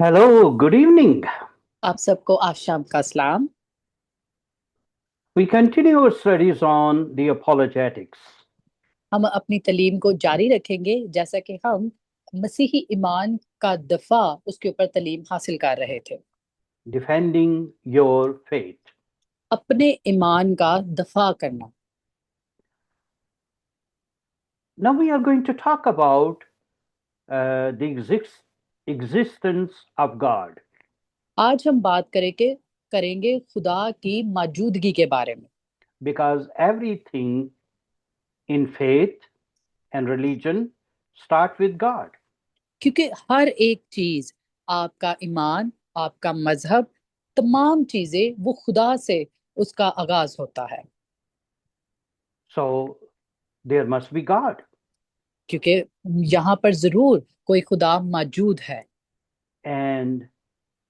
Hello, good evening. आप सबको आज शाम का सलाम। We continue our studies on the apologetics, हम अपनी तालीम को जारी रखेंगे जैसा कि हम मसीही ईमान का दफा उसके ऊपर तालीम हासिल कर रहे थे। defending your faith. अपने ईमान का दफा करना। Now we are going to talk about the existence of God, आज हम बात करेंगे खुदा की मौजूदगी के बारे में। because everything in faith and religion start with God. क्योंकि हर एक चीज, आपका ईमान, आपका मजहब, तमाम चीजें वो खुदा से उसका आगाज होता है। So there must be God. क्योंकि यहाँ पर जरूर कोई खुदा मौजूद है। And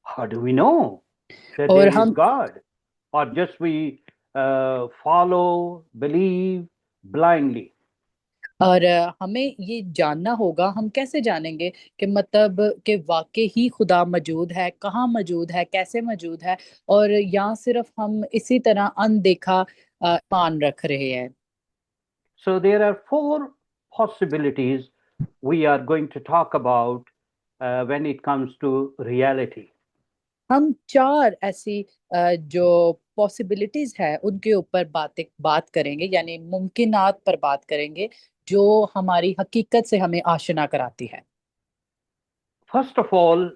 how do we know that और there is हम God? Or just we follow, believe blindly? और हमें ये जानना होगा, हम कैसे जानेंगे कि मतलब कि वाकई ही खुदा मौजूद है, कहाँ मौजूद है, कैसे मौजूद है, और या सिर्फ हम इसी तरह अनदेखा मान रख रहे हैं। So there are four possibilities we are going to talk about when it comes to reality. हम चार ऐसी जो पॉसिबिलिटीज है उनके ऊपर बात करेंगे, यानी मुमकिनात पर बात करेंगे जो हमारी हकीकत से हमें आशना कराती है। First of all,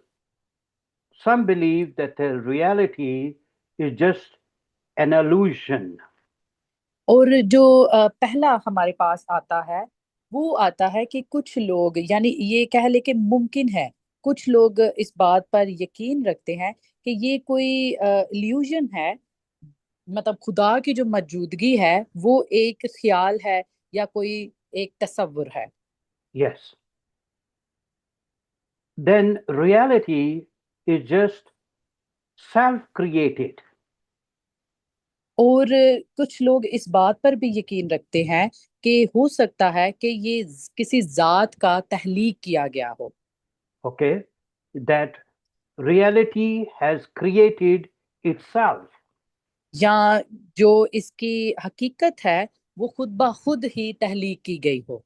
some believe that the reality is just an illusion. और जो पहला हमारे पास आता है वो आता है कि कुछ लोग, यानी ये कह ले कि मुमकिन है, कुछ लोग इस बात पर यकीन रखते हैं कि ये कोई इल्यूजन है, मतलब खुदा की जो मौजूदगी है वो एक ख्याल है या कोई एक तसव्वुर है। Yes. Then reality is just self created. और कुछ लोग इस बात पर भी यकीन रखते हैं कि हो सकता है कि ये किसी जात का तहलीक किया गया हो, Okay. That reality has created itself. या जो इसकी हकीकत है वो खुद ब खुद ही तहलीक की गई हो।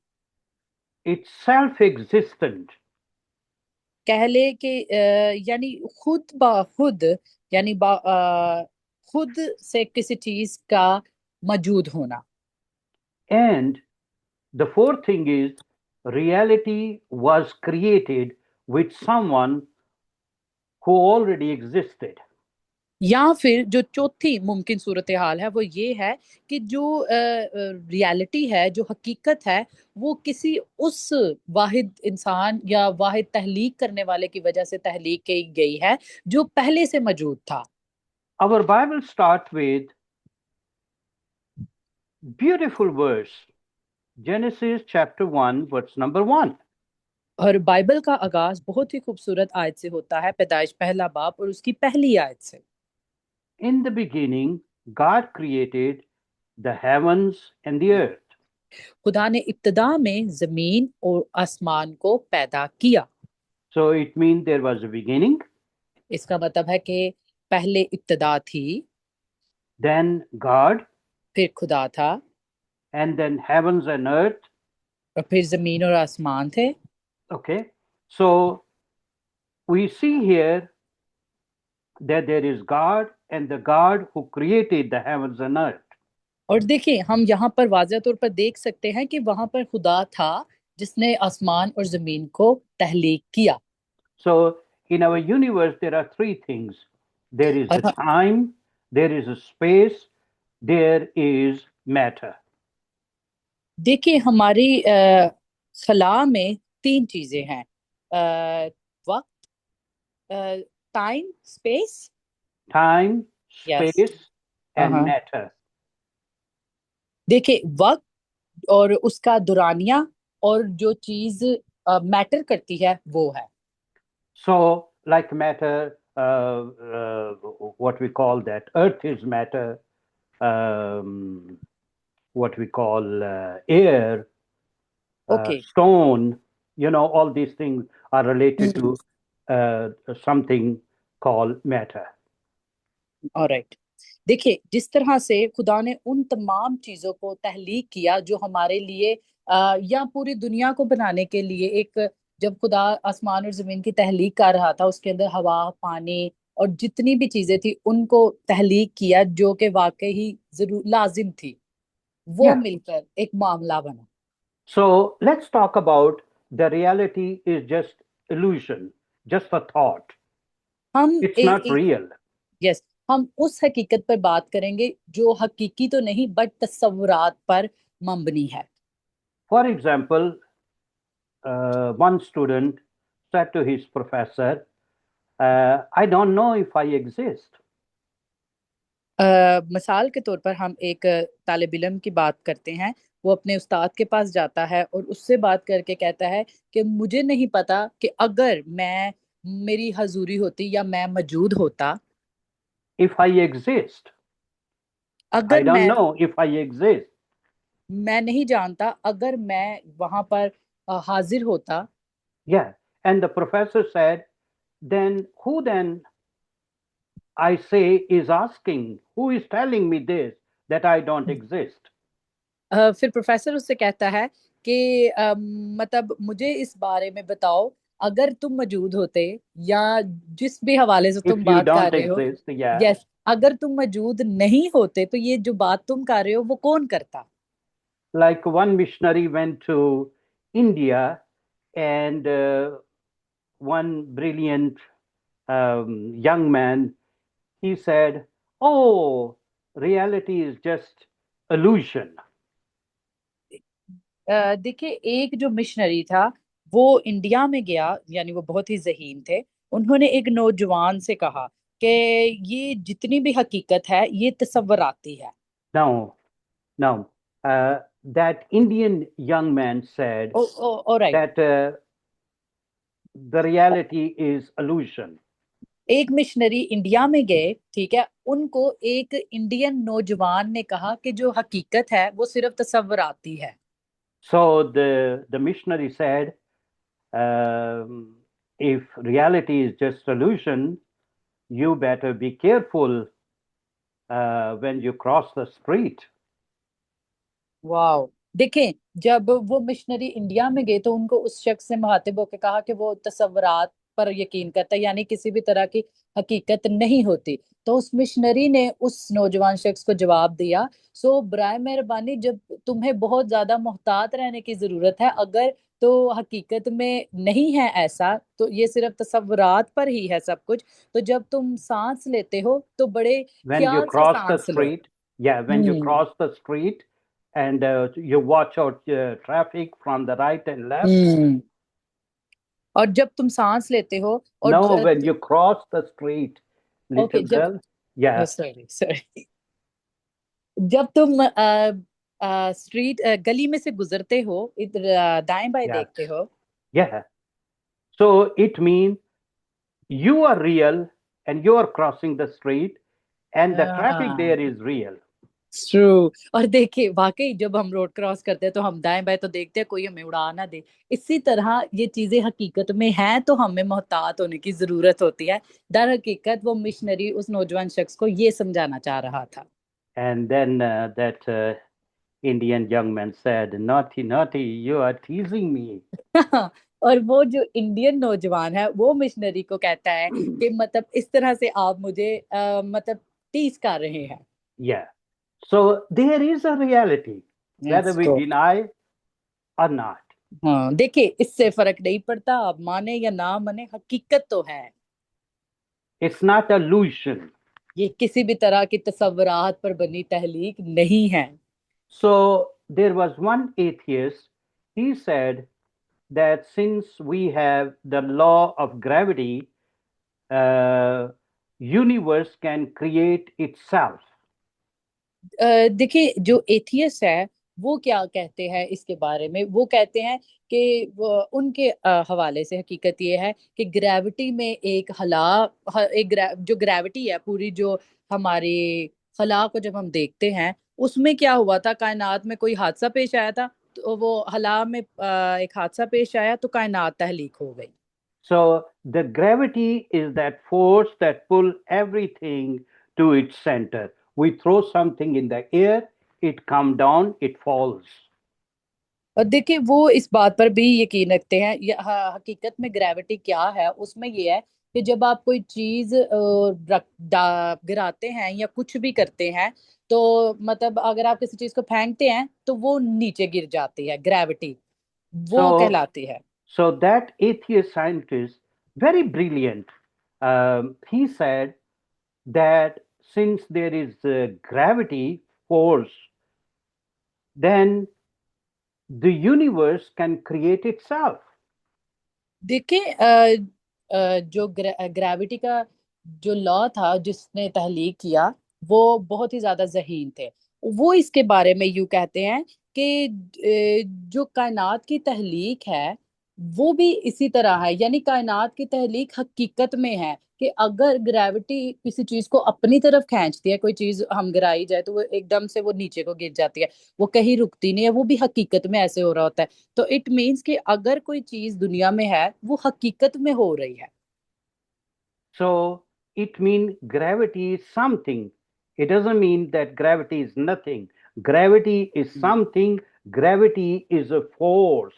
It's self existent. कह ले कि यानी खुद ब खुद, यानी खुद से किसी चीज का मौजूद होना। And the fourth thing is reality was created with someone who already existed. या फिर जो चौथी मुमकिन सूरत हाल है वो ये है कि जो रियलिटी है, जो हकीकत है, वो किसी उस वाहिद इंसान या वाहिद तहलीक करने वाले की वजह से तहलीक की गई है जो पहले से मौजूद था। Our Bible starts with beautiful verse, Genesis chapter 1, verse number 1. और बाइबल का आगाज बहुत ही खूबसूरत आयत से होता है, पैदाइश पहला बाब और उसकी पहली आयत से। In the beginning, God created the heavens and the earth. खुदा ने इब्तदा में जमीन और आसमान को पैदा किया। So it means there was a beginning, इसका मतलब है कि पहले इब्तदा थी, then God, फिर खुदा था, and then heavens and earth. और फिर जमीन और आसमान थे। Okay. So we see here that there is God and the God who created the heavens and earth. और देखिए, हम यहाँ पर वाज़ह तौर पर देख सकते हैं कि वहां पर खुदा था जिसने आसमान और जमीन को तहलीक किया। So in our universe, there are three things: there is और a time, there is a space, there is matter. देखिए, हमारी खला में तीन चीजें हैं, वक्त, time, space. Time, yes. space, and हाँ। matter. देखिए, वक्त और उसका दुरानिया और जो चीज मैटर करती है वो है। So, like matter, what we call that, earth is matter, um, what we call air, okay. stone, all these things are related to something called matter. Alright. देखिए, जिस तरह से खुदा ने उन तमाम चीजों को तहलीक किया जो हमारे लिए या पूरी दुनिया को बनाने के लिए एक, जब खुदा आसमान और जमीन की तहलीक कर रहा था, उसके अंदर हवा, पानी और जितनी भी चीजें थी उनको तहलीक किया जो कि वाकई ही जरूर लाजिम थी, वो Yeah. मिलकर एक मामला बना। So let's talk about the reality is just illusion, just a thought. हम It's not real. यस, हम उस हकीकत पर बात करेंगे जो हकीकी तो नहीं बट तस्वुरात पर मबनी है। For example, one student said to his professor, I don't know if I exist. मिसाल के तौर पर हम एक तालिब इल्म की बात करते हैं। वो अपने उस्ताद के पास जाता है और उससे बात करके कहता है कि मुझे नहीं पता कि अगर मैं, मेरी हजूरी होती या मैं मौजूद होता, If I exist, I अगर don't मैं know if I exist. मैं नहीं जानता अगर मैं वहां पर हाजिर होता। Yeah. And the professor said, then who then I say is asking, who is telling me this, that I don't exist? फिर प्रोफेसर उससे कहता है कि मतलब मुझे इस बारे में बताओ, अगर तुम मौजूद होते या जिस भी हवाले से तुम If you बात कर don't रहे हो, exist, yeah. यस, अगर तुम मौजूद नहीं होते तो ये जो बात तुम कर रहे हो वो कौन करता। Like one missionary went to India, and one brilliant young man, he said, oh, reality is just illusion. देखिए, एक जो मिशनरी था वो इंडिया में गया, यानी वो बहुत ही ज़हीन थे। उन्होंने एक नौजवान से कहा कि ये जितनी भी हकीकत है ये तस्वुराती है। Now, that Indian young man said oh oh oh right. that the reality is illusion. एक मिशनरी इंडिया में गए, ठीक है, उनको एक इंडियन नौजवान ने कहा कि जो हकीकत है वो सिर्फ तस्वुराती है। So the missionary said, um, if reality is just illusion, you better be careful when you cross the street. वाह। देखें, जब वो मिशनरी इंडिया में गए तो उनको उस शख्स से मुखातिब होकर कहा कि वो तस्वुरात पर यकीन करता है, यानी किसी भी तरह की हकीकत नहीं होती। तो उस मिशनरी ने उस नौजवान शख्स को जवाब दिया, सो बराए मेहरबानी, जब तुम्हें बहुत ज्यादा मोहतात रहने की जरूरत है, अगर तो हकीकत में नहीं है ऐसा, तो ये सिर्फ तस्वुरात पर ही है सब कुछ। तो जब तुम सांस लेते हो तो बड़े When you ख्याल से cross the सांस लो। street, yeah, when you hmm. cross the street and you watch out traffic from the right and left. हम्म। और जब तुम सांस लेते हो और No, when you cross the street, okay, little जब, girl, yeah, सॉरी सॉरी, जब तुम स्ट्रीट गली में से गुजरते हो, इधर दाएं बाएं yes, देखते हो। yeah. So it means you are real and you are crossing the street and the traffic there is real. True. और देखिए, वाकई जब हम रोड क्रॉस करते हैं तो हम दाएं बाएं तो देखते हैं कोई हमें उड़ा ना दे। इसी तरह ये चीजें हकीकत में हैं तो हमें मोहतात होने की जरूरत होती है। दर हकीकत वो मिशनरी उस नौजवान शख्स को ये समझाना चाह रहा था। And then that Indian young man said, naughty, naughty, you are teasing me. और वो जो इंडियन नौजवान है वो मिशनरी को कहता है कि मतलब इस तरह से आप मुझे मतलब टीज कर रहे हैं। Yeah. So there is a reality, whether Let's we go. deny or not. हाँ, देखिए, इससे फर्क नहीं पड़ता आप माने या ना माने, हकीकत तो है। It's not illusion. ये किसी भी तरह की तस्वुरात पर बनी तहलीक नहीं है। So there was one atheist, he said that since we have the law of gravity, universe can create itself. देखिए, जो एथियस्ट है वो क्या कहते हैं इसके बारे में, वो कहते हैं कि उनके हवाले से हकीकत ये है कि ग्रेविटी में एक जो ग्रेविटी है पूरी, जो हमारी खला को जब हम देखते हैं उसमें क्या हुआ था, कायनात में कोई हादसा पेश आया था, तो वो हला में एक हादसा पेश आया तो कायनात तहलीक हो गई। So the gravity is that force that pull everything to its center. We throw something in the air, it come down, it falls. और देखिए वो इस बात पर भी यकीन रखते हैं, हकीकत में ग्रेविटी क्या है, उसमें ये है कि जब आप कोई चीज गिराते हैं या कुछ भी करते हैं, तो मतलब अगर आप किसी चीज को फेंकते हैं तो वो नीचे गिर जाती है, ग्रेविटी वो So कहलाती है। so that atheist scientist, very brilliant, he said that since there is gravity force, then the universe can create itself. देखिए जो ग्रेविटी का जो लॉ था जिसने तहलीक किया, वो बहुत ही ज्यादा ज़हीन थे। वो इसके बारे में यूं कहते हैं कि जो कायनात की तहलीक है वो भी इसी तरह है, यानी कायनात की तहलीक हकीकत में है कि अगर ग्रेविटी किसी चीज को अपनी तरफ खींचती है, कोई चीज हम गिराई जाए तो वो एकदम से वो नीचे को गिर जाती है, वो कहीं रुकती नहीं है, वो भी हकीकत में ऐसे हो रहा होता है। तो इट मीन्स कि अगर कोई चीज दुनिया में है वो हकीकत में हो रही है। So it means gravity is something. It doesn't mean that gravity is nothing. Gravity is something. Gravity is a force.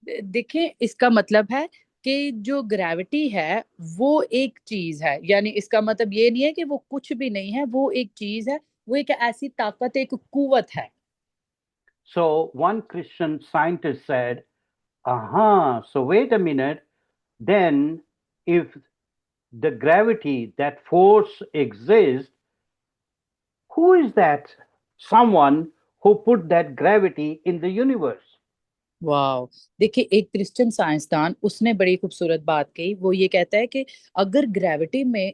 देखिए इसका मतलब है कि जो ग्रेविटी है वो एक चीज है, यानी इसका मतलब ये नहीं है कि वो कुछ भी नहीं है, वो एक चीज है, वो एक ऐसी ताकत, एक कुव्वत है। So one Christian scientist said, aha, so wait a minute. Then if the gravity, that force exists, who is that someone who put that gravity in the universe? वाह, देखिए एक क्रिश्चियन साइंसदान उसने बड़ी खूबसूरत बात कही। वो ये कहता है कि अगर ग्रेविटी में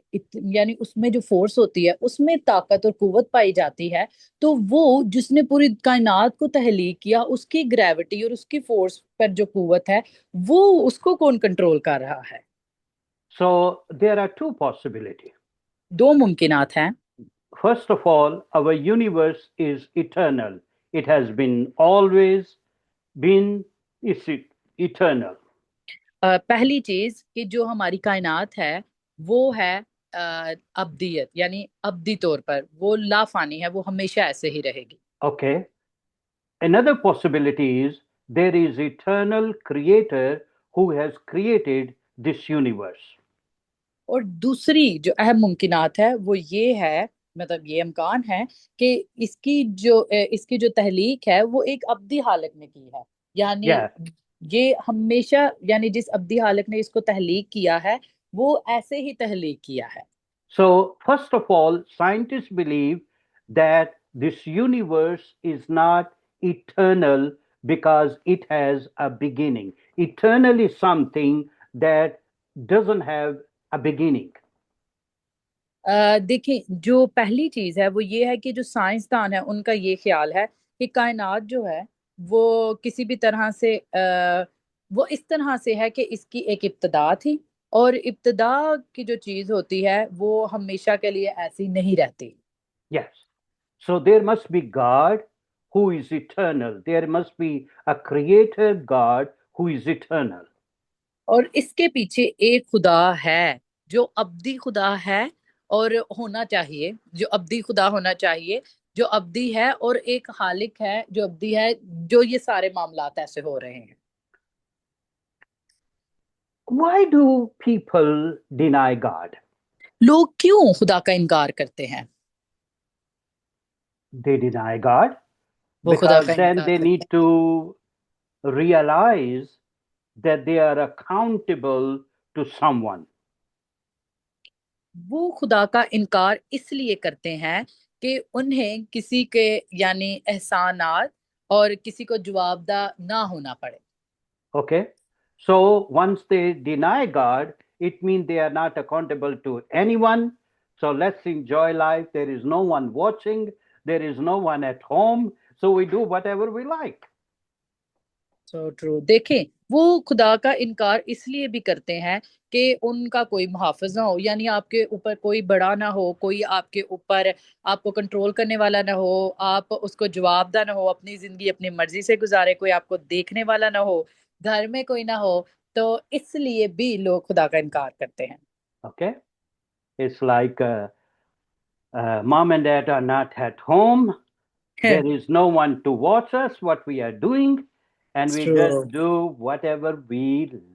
यानी उसमें जो फोर्स होती है उसमें ताकत और कुव्वत पाई जाती है, तो वो जिसने पूरी कायनात को तहलीक किया उसकी ग्रेविटी और उसकी फोर्स पर जो कुव्वत है वो उसको कौन कंट्रोल कर रहा है। So there are two possibilities. दो मुमकिनात हैं। First of all, our universe is eternal. It has been always been is eternal. पहली चीज कि जो हमारी कायनात है वो है अब्दियत, यानी अब्दी तौर पर वो लाफानी है, वो हमेशा ऐसे ही रहेगी। Okay. Another possibility is there is eternal creator who has created this universe. और दूसरी जो अहम मुमकिनात है वो ये है, मतलब ये इम्कान है कि इसकी जो तहलीक है वो एक अब्दी हालत में की है, यानी Yeah. ये हमेशा, यानी जिस अब्दी हालत ने इसको तहलीक किया है वो ऐसे ही तहलीक किया है। So, first of all, scientists believe that this universe is not eternal because it has a beginning. Eternal is something that doesn't have a beginning. देखिए जो पहली चीज है वो ये है कि जो साइंसदान है उनका ये ख्याल है कि कायनात जो है वो किसी भी तरह से वो इस तरह से है कि इसकी एक इब्तदा थी, और इब्तदा की जो चीज होती है वो हमेशा के लिए ऐसी नहीं रहती। Yes. So, there must be God who is eternal. There must be a creator God who is eternal. और इसके पीछे एक खुदा है जो अब्दी खुदा है, और होना चाहिए, जो अब्दी खुदा होना चाहिए, जो अब्दी है, और एक खालिक है जो अब्दी है, जो ये सारे मामलात ऐसे हो रहे हैं। Why do people deny God? लोग क्यों खुदा का इनकार करते हैं? They deny God वो खुदा because का then इनकार they करते need to realize that they are accountable to someone. हैं, वो खुदा का इनकार इसलिए करते हैं कि उन्हें किसी के यानी एहसानात और किसी को जवाबदा ना होना पड़े। Okay? So once they deny God, it means they are not accountable to anyone. So let's enjoy life. There is no one watching, there is no one at home. So we do whatever we like. So true. देखें वो खुदा का इनकार इसलिए भी करते हैं कि उनका कोई मुहाफिज ना हो, यानी आपके ऊपर कोई बड़ा ना हो, कोई आपके ऊपर आपको कंट्रोल करने वाला ना हो, आप उसको जवाबदा ना हो, अपनी जिंदगी अपनी मर्जी से गुजारे, कोई आपको देखने वाला ना हो। घर में कोई ना हो, तो इसलिए भी लोग खुदा का इनकार करते हैं। Okay? It's like mom and dad are not at home. There is no one to watch us, what we are doing, and we just True. do whatever we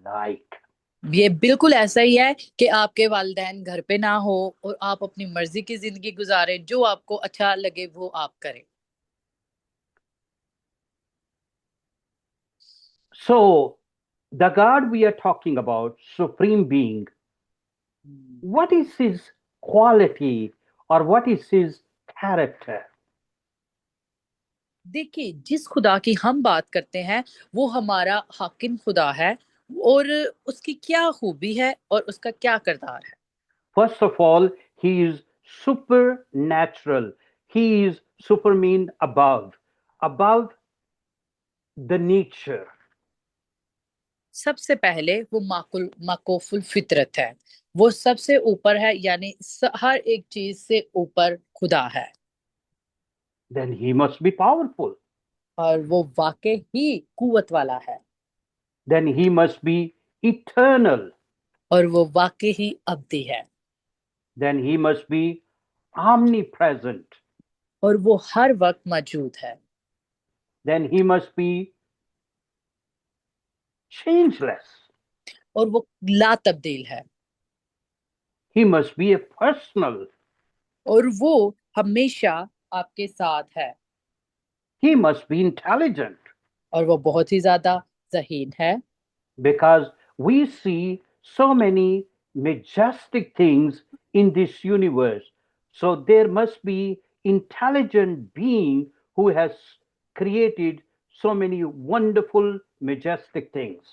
like. ये बिल्कुल ऐसा ही है कि आपके वालिदैन घर पे ना हो और आप अपनी मर्जी की जिंदगी गुजारें, जो आपको अच्छा लगे वो आप करें। So, the God we are talking about, Supreme Being, what is his quality or what is his character? देखिए, जिस खुदा की हम बात करते हैं वो हमारा हाकिम खुदा है, और उसकी क्या खूबी है और उसका क्या किरदार है। First of all, he is supernatural. He is super mean above the nature. सबसे पहले वो माकोफुल फितरत है, वो सबसे ऊपर है, यानी हर एक चीज से ऊपर खुदा है। Then he must be powerful. और वो वाकई ही कुवत वाला है। Then he must be eternal. और वो वाकई ही अब्दी है। Then he must be omnipresent. और वो हर वक्त मौजूद है। Then he must be changeless. और वो ला तब्दील है। He must be a personal. और वो हमेशा आपके साथ है। He must be intelligent और वो बहुत ही ज्यादा ज़हीन है। because we see so many majestic things in this universe. So there must be intelligent being who has created so many wonderful majestic things.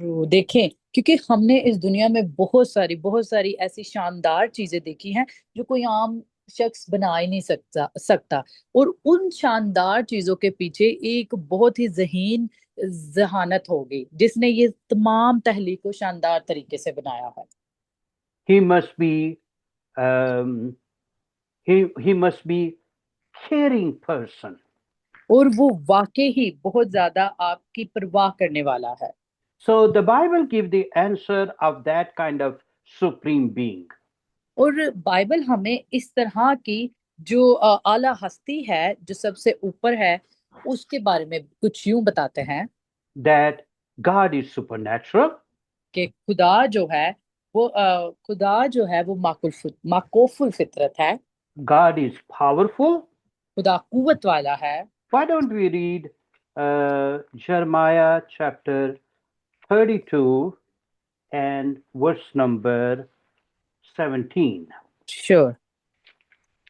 तो देखें, क्योंकि हमने इस दुनिया में बहुत सारी ऐसी शानदार चीजें देखी हैं जो कोई आम शख्स बना ही नहीं सकता। और उन शानदार चीजों के पीछे एक बहुत ही ज़हीन जहानत होगी जिसने ये तमाम तहलीक को शानदार तरीके से बनाया है। He must be um, he must be caring person. और वो वाकई ही बहुत ज्यादा आपकी परवाह करने वाला है। So the Bible gives the answer of that kind of supreme being. और बाइबल हमें इस तरह की जो आला हस्ती है, जो सबसे ऊपर है, उसके बारे में कुछ यूं बताते हैं That God is supernatural, कि खुदा जो है वो माकोफुल फितरत है। God is powerful. खुदा कुवत वाला है। Why don't we read Jeremiah chapter 32 and verse number 17? Sure.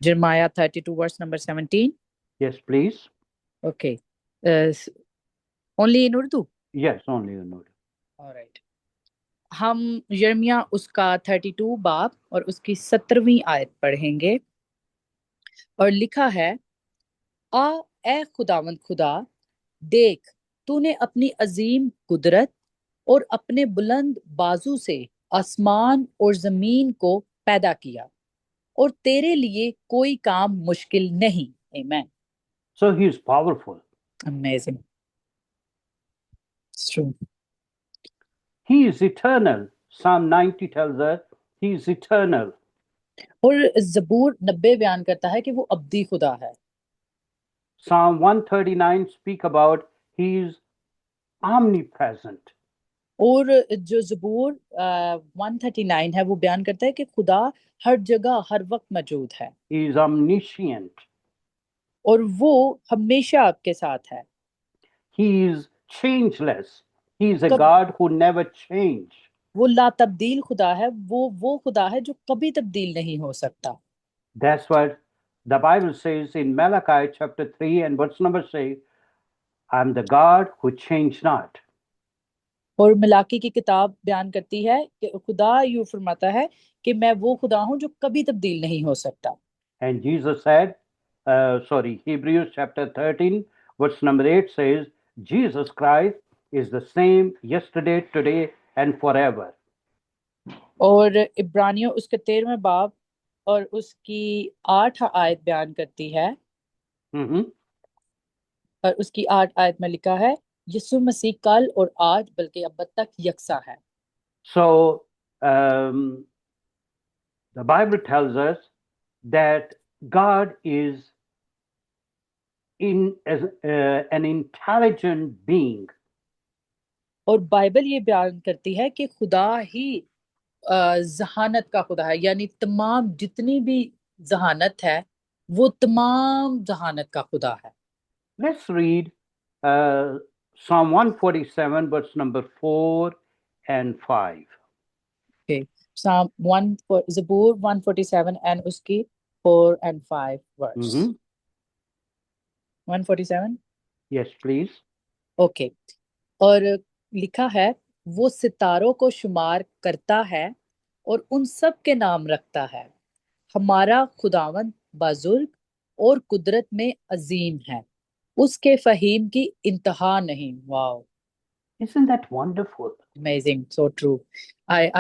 Jeremiah 32 verse number 17। Yes, please. Okay, only in Urdu. Yes, only you know. Alright. हम यिर्मयाह उसका 32 बाब और उसकी 17वीं आयत पढ़ेंगे। और लिखा है, आ ए खुदावंद खुदा, देख, तूने अपनी अजीम कुदरत और अपने बुलंद बाजू से आसमान और जमीन को पैदा किया, और तेरे लिए कोई काम मुश्किल नहीं। आमीन। So he is powerful. Amazing. True. He is eternal. Psalm 90 tells us he is eternal. और जबूर 90 बयान करता है कि वो अब्दी खुदा है। Psalm 139 speak about he is omnipresent. और जो जबूर 139 है वो बयान करता है कि खुदा हर जगह हर वक्त मौजूद है। He is omniscient. और वो हमेशा आपके साथ है। He is changeless. He is a कब God who never change. वो ला तब्दील खुदा है, वो खुदा है जो कभी तब्दील नहीं हो सकता। That's what the Bible says in Malachi chapter 3 and verse number 6. I'm the God who change not. और मिलाकी की किताब बयान करती है कि खुदा यूं फरमाता है कि मैं वो खुदा हूं जो कभी तब्दील नहीं हो सकता। And Jesus said, Hebrews chapter 13, verse number 8 says, Jesus Christ is the same yesterday, today, and forever. और इब्रानियों उसके 13वें बाब और उसकी 8 आयत बयान करती है। Mhm. और उसकी 8 आयत में लिखा है यीशु मसीह कल और आज बल्कि अब तक यकसा है। So the Bible tells us that God is as an intelligent being. और बाइबल ये बयान करती है कि खुदा ही जहानत का खुदा है, यानी तमाम जितनी भी जहानत है वो तमाम जहानत का खुदा है। Let's read uh, Psalm 147, verse number 4 and 5. Okay. Psalm 1 for Zabur 147 and उसकी 4 and 5 verse। 147। Yes, please. Okay. और लिखा है, वो सितारों को शुमार करता है और उन सब के नाम रखता है। हमारा खुदावंद बुजुर्ग और कुदरत में अजीम है, उसके फहीम की इंतहा नहीं। Wow, Isn't that wonderful? Amazing, so true. I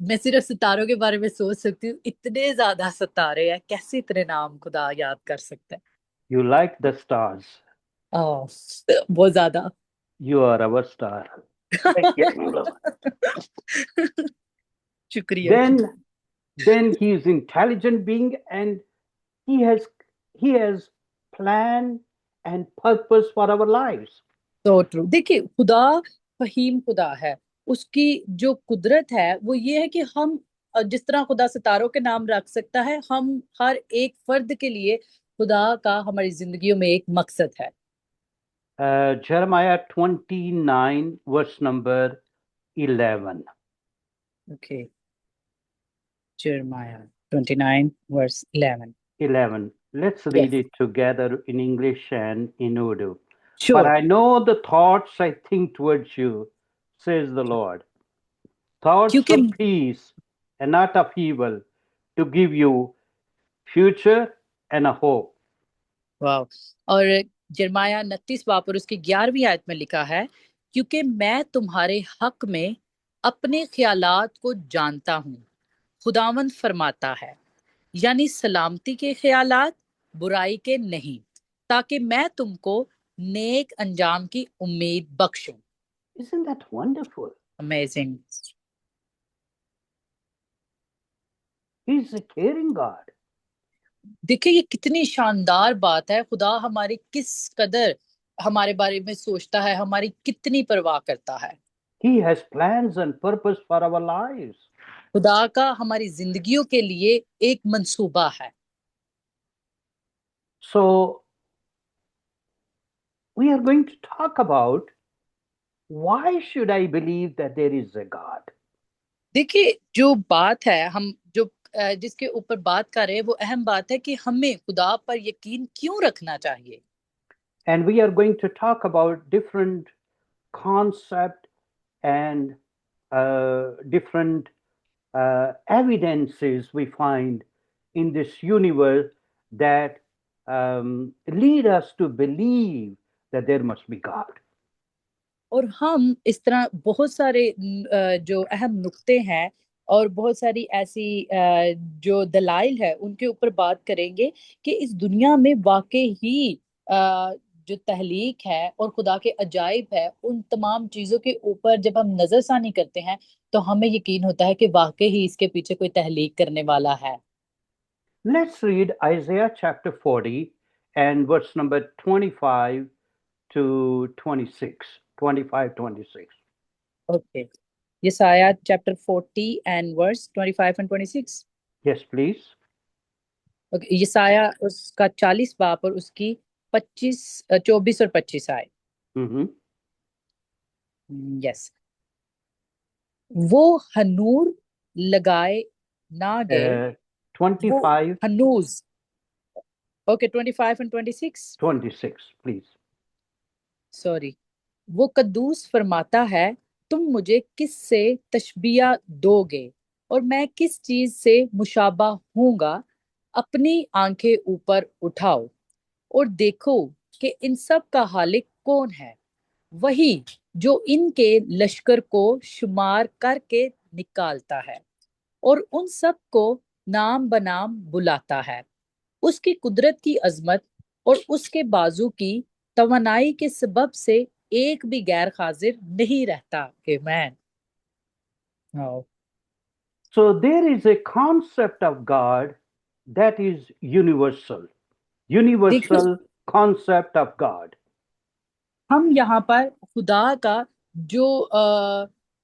मैं सिर्फ सितारों के बारे में सोच सकती हूँ, इतने ज्यादा सितारे हैं, कैसे इतने नाम खुदा याद कर सकते हैं। You like the stars. ओह, बहुत ज्यादा। You are our star. शुक्रिया। Then he is intelligent being, and he has he has plan and purpose for our lives. So true. देखिए, खुदा फहीम खुदा है। उसकी जो कुदरत है वो ये है कि हम जिस तरह खुदा सितारों के नाम रख सकता है, हम हर एक फर्द के लिए खुदा का हमारी जिंदगियों में एक मकसद है। Jeremiah 29, verse number 11. Okay, Jeremiah 29 verse 11। 11. Let's read Yes, it together in English and in Urdu. For sure। I know the thoughts I think towards you, says the Lord. Thoughts क्योंकि of peace and not of evil, to give you future and a hope. वाह। और यिर्मयाह 29 बाब और उसकी 11वीं आयत में लिखा है, क्योंकि मैं तुम्हारे हक में अपने ख्यालात को जानता हूँ, खुदावंद फरमाता है, यानी सलामती के ख्यालात, बुराई के नहीं, ताकि मैं तुमको नेक अंजाम की उम्मीद बख्शूं। Isn't that wonderful? Amazing. He's a caring God. देखिए, ये कितनी शानदार बात है। खुदा हमारी किस कदर हमारे बारे में सोचता है, हमारी कितनी परवाह करता है। He has plans and purpose for our lives. खुदा का हमारी जिंदगियों के लिए एक मंसूबा है। So we are going to talk about why should I believe that there is a God? देखिए, जो बात है हम जो जिसके ऊपर बात कर रहे हैं वो अहम बात है कि हमें खुदा पर यकीन क्यों रखना चाहिए। And we are going to talk about different concept and different evidences we find in this universe that lead us to believe that there must be God. और हम इस तरह बहुत सारे जो अहम नुक्ते हैं और बहुत सारी ऐसी जो दलाइल है उनके ऊपर बात करेंगे कि इस दुनिया में वाकई ही जो तहलीक है और खुदा के अजाइब है, उन तमाम चीजों के ऊपर जब हम नजरसानी करते हैं तो हमें यकीन होता है कि वाकई ही इसके पीछे कोई तहलीक करने वाला है। Let's read Isaiah chapter 40 and verse number 25 to 26. 25, 26. Okay, यसाया chapter 40 and verse 25 and 26। Yes, please. Okay, यसाया उसका 40 बाब और उसकी 25 24 और 25 आए। Mm-hmm. यस। वो हनूर लगाए ना गए, वो 25, हनूज। Okay, 25 and 26। 26, please. सॉरी। वो कद्दूस फरमाता है, तुम मुझे किस से तशबिया दोगे और मैं किस चीज से मुशाबा हूंगा। अपनी आंखें ऊपर उठाओ और देखो कि इन सब का हालिक कौन है। वही जो इनके लश्कर को शुमार करके निकालता है और उन सब को नाम बनाम बुलाता है। उसकी कुदरत की अजमत और उसके बाजू की तवानाई के सबब से एक भी गैर हाजिर नहीं रहता। आमेन। हाँ। So there is a concept of God that is universal, देखिए, universal concept of God. हम यहाँ पर खुदा का जो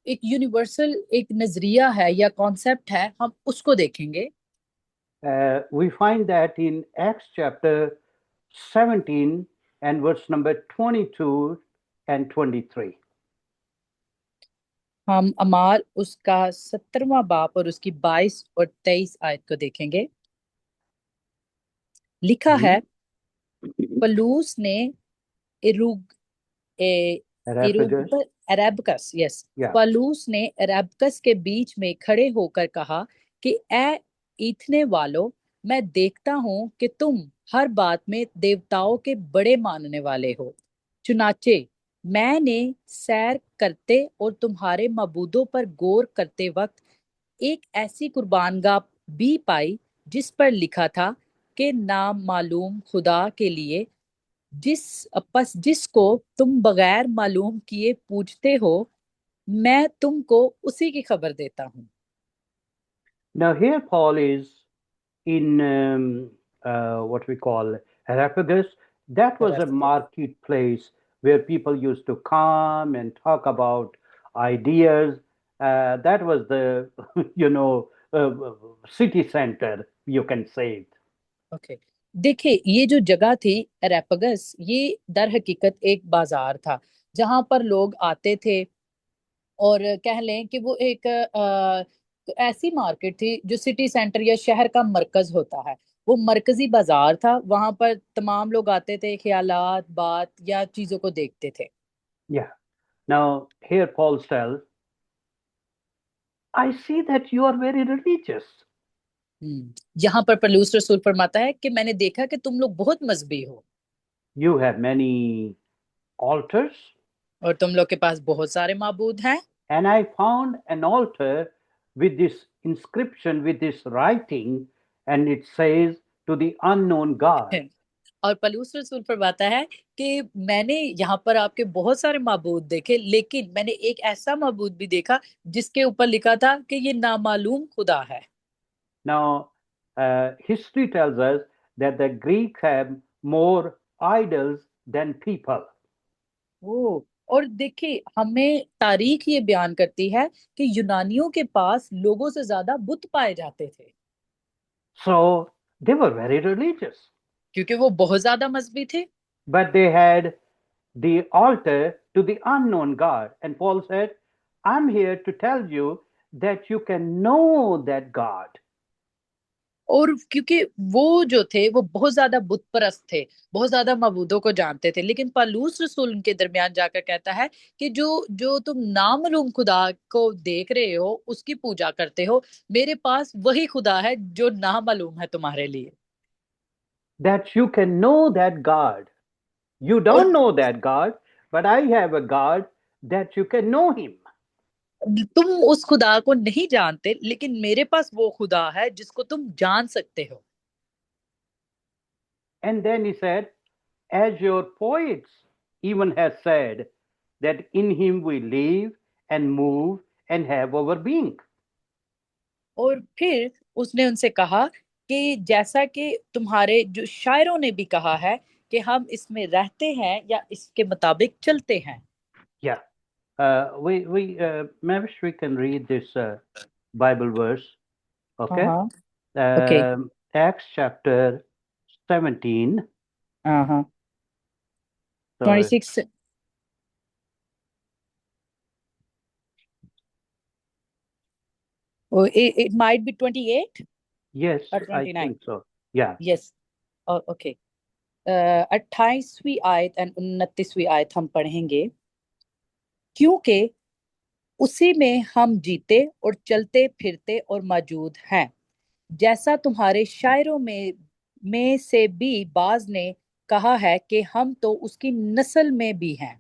एक यूनिवर्सल एक नजरिया है या कॉन्सेप्ट है, हम उसको देखेंगे। We find that in Acts chapter 17 and verse number 22 and 23. हम अमाल उसका 17वां बाप और उसकी 22 और 23 आयत को देखेंगे। लिखा है, पलूस ने इरुग ए, Areopagus, अरेबकस, यस, yeah. पलूस ने अरेबकस के बीच में खड़े होकर कहा कि ए इतने वालों, मैं देखता हूं कि तुम हर बात में देवताओं के बड़े मानने वाले हो। चुनाचे मैंने सैर करते और तुम्हारे मबूदों पर गौर करते वक्त एक ऐसी कुर्बानगाह भी पाई जिस पर लिखा था कि नाम मालूम खुदा के लिए जिसको तुम बगैर मालूम किए पूछते हो, मैं तुमको उसी की खबर देता हूँ। Now here Paul is in what we call Areopagus. That was a marketplace where people used to come and talk about ideas. That was the, you know, city center, you can say it. Okay, देखिए, ये जो जगह थी अरेपगस, ये दर हकीकत एक बाजार था जहां पर लोग आते थे। और कह लें कि वो एक ऐसी मार्केट थी जो सिटी सेंटर या शहर का मरकज होता है। वो मरकजी बाजार था, वहां पर तमाम लोग आते थे, ख्यालात बात या चीजों को देखते थे। Yeah. Now here Paul tells, I see that you are very religious. यहाँ पर पौलुस रसूल फरमाता है कि मैंने देखा कि तुम लोग बहुत मजहबी हो You have many altars, और तुम लोग के पास बहुत सारे माबूद हैं। and I found an altar with this inscription, with this writing, and it says, to the unknown God. और पौलुस रसूल फरमाता है कि मैंने यहाँ पर आपके बहुत सारे माबूद देखे, लेकिन मैंने एक ऐसा माबूद भी देखा जिसके ऊपर लिखा था कि ये नामालूम खुदा है। Now, history tells us that the Greeks have more idols than people. ओ, और देखिए, हमें तारीख ये बयान करती है कि यूनानियों के पास लोगों से ज्यादा बुत पाए जाते थे, So they were very religious, क्योंकि वो बहुत ज्यादा मजहबी थे। but they had the altar to the unknown God. And Paul said, I'm here to tell you that you can know that God. और क्योंकि वो जो थे वो बहुत ज्यादा बुत परस्त थे, बहुत ज्यादा मबूदों को जानते थे, लेकिन पौलुस रसूल उनके दरमियान जाकर कहता है कि जो जो तुम नामालूम खुदा को देख रहे हो, उसकी पूजा करते हो, मेरे पास वही खुदा है जो नामालूम है तुम्हारे लिए। That you can know that God. You और don't know that God, but I have a God that you can know him. तुम उस खुदा को नहीं जानते, लेकिन मेरे पास वो खुदा है जिसको तुम जान सकते हो। And then he said, as your poets even have said, that in him we live and move and have our being. और फिर उसने उनसे कहा कि जैसा कि तुम्हारे जो शायरों ने भी कहा है कि हम इसमें रहते हैं या इसके मुताबिक चलते हैं। Yeah. Maybe we can read this Bible verse. Okay. हाँ। ओके। Acts chapter 17. हाँ हाँ। Sorry. 26। it might be 28 Yes, or I 29। think so. Yeah. Yes. Okay. 28वीं आयत और 29वीं आयत हम पढ़ेंगे। क्योंकि उसी में हम जीते और चलते फिरते और मौजूद हैं, जैसा तुम्हारे शायरों में से भी बाज ने कहा है कि हम तो उसकी नस्ल में भी हैं।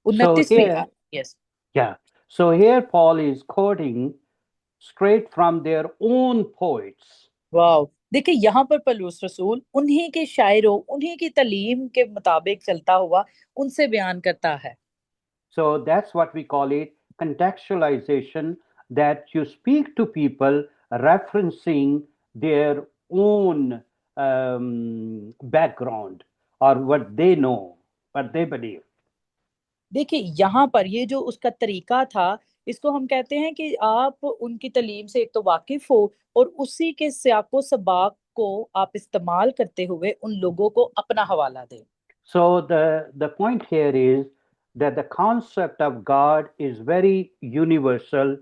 So 29वीं here, yes. yeah. So here Paul is quoting straight from their own poets. वाह, देखिए यहाँ पर पौलुस रसूल उन्हीं के शायरों, उन्हीं की तालीम के मुताबिक चलता हुआ उनसे बयान करता है। So that's what we call it contextualization, that you speak to people referencing their own background or what they know, what they believe. देखिए यहाँ पर ये जो उसका तरीका था, इसको हम कहते हैं कि आप उनकी तालीम से एक तो वाकिफ हो, और उसी के सियाको सबाक को आप इस्तेमाल करते हुए उन लोगों को अपना हवाला दें। So the point here is that the concept of God is very universal,